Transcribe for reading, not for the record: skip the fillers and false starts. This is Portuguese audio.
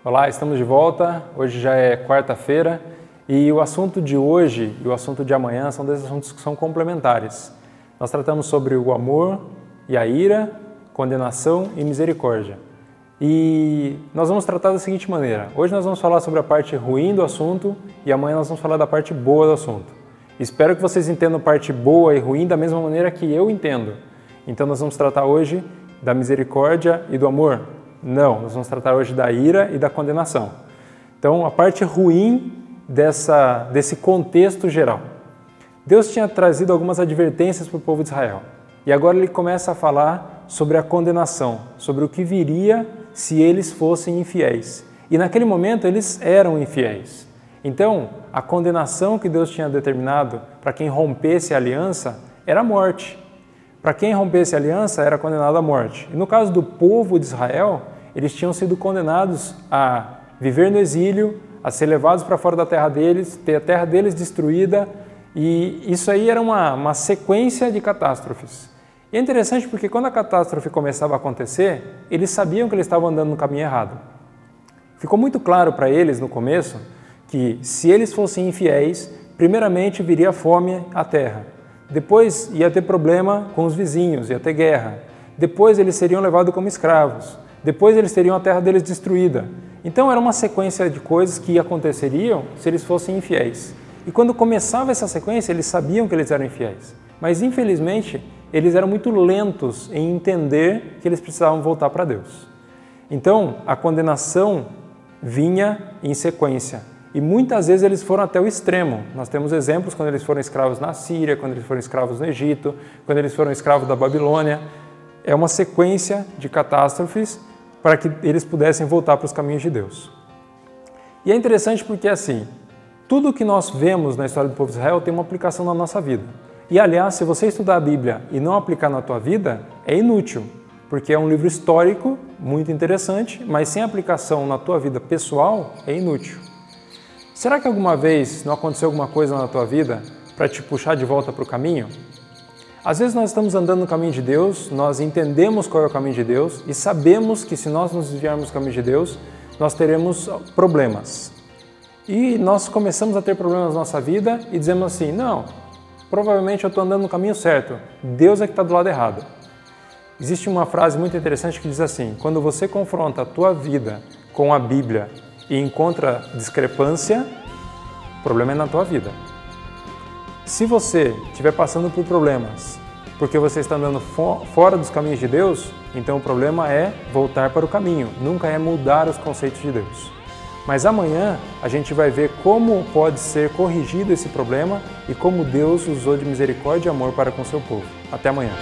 Olá, estamos de volta. Hoje já é quarta-feira e o assunto de hoje e o assunto de amanhã são dois assuntos que são complementares. Nós tratamos sobre o amor e a ira, condenação e misericórdia. E nós vamos tratar da seguinte maneira. Hoje nós vamos falar sobre a parte ruim do assunto e amanhã nós vamos falar da parte boa do assunto. Espero que vocês entendam a parte boa e ruim da mesma maneira que eu entendo. Então nós vamos tratar hoje da misericórdia e do amor. Não, nós vamos tratar hoje da ira e da condenação. Então, a parte ruim desse contexto geral. Deus tinha trazido algumas advertências para o povo de Israel. E agora ele começa a falar sobre a condenação, sobre o que viria se eles fossem infiéis. E naquele momento eles eram infiéis. Então, a condenação que Deus tinha determinado para quem rompesse a aliança era a morte. Para quem rompesse a aliança, era condenado à morte. E no caso do povo de Israel, eles tinham sido condenados a viver no exílio, a ser levados para fora da terra deles, ter a terra deles destruída, e isso aí era uma sequência de catástrofes. E é interessante porque quando a catástrofe começava a acontecer, eles sabiam que eles estavam andando no caminho errado. Ficou muito claro para eles no começo que se eles fossem infiéis, primeiramente viria fome à terra. Depois ia ter problema com os vizinhos, ia ter guerra. Depois eles seriam levados como escravos. Depois eles teriam a terra deles destruída. Então era uma sequência de coisas que aconteceriam se eles fossem infiéis. E quando começava essa sequência, eles sabiam que eles eram infiéis. Mas infelizmente, eles eram muito lentos em entender que eles precisavam voltar para Deus. Então a condenação vinha em sequência. E muitas vezes eles foram até o extremo. Nós temos exemplos quando eles foram escravos na Síria, quando eles foram escravos no Egito, quando eles foram escravos da Babilônia. É uma sequência de catástrofes para que eles pudessem voltar para os caminhos de Deus. E é interessante porque, assim, tudo que nós vemos na história do povo de Israel tem uma aplicação na nossa vida. E, aliás, se você estudar a Bíblia e não aplicar na tua vida, é inútil, porque é um livro histórico muito interessante, mas sem aplicação na tua vida pessoal, é inútil. Será que alguma vez não aconteceu alguma coisa na tua vida para te puxar de volta para o caminho? Às vezes nós estamos andando no caminho de Deus, nós entendemos qual é o caminho de Deus e sabemos que se nós nos desviarmos do caminho de Deus, nós teremos problemas. E nós começamos a ter problemas na nossa vida e dizemos assim, não, provavelmente eu estou andando no caminho certo, Deus é que está do lado errado. Existe uma frase muito interessante que diz assim, quando você confronta a tua vida com a Bíblia e encontra discrepância, o problema é na tua vida. Se você estiver passando por problemas porque você está andando fora dos caminhos de Deus, então o problema é voltar para o caminho, nunca é mudar os conceitos de Deus. Mas amanhã a gente vai ver como pode ser corrigido esse problema e como Deus usou de misericórdia e amor para com seu povo. Até amanhã.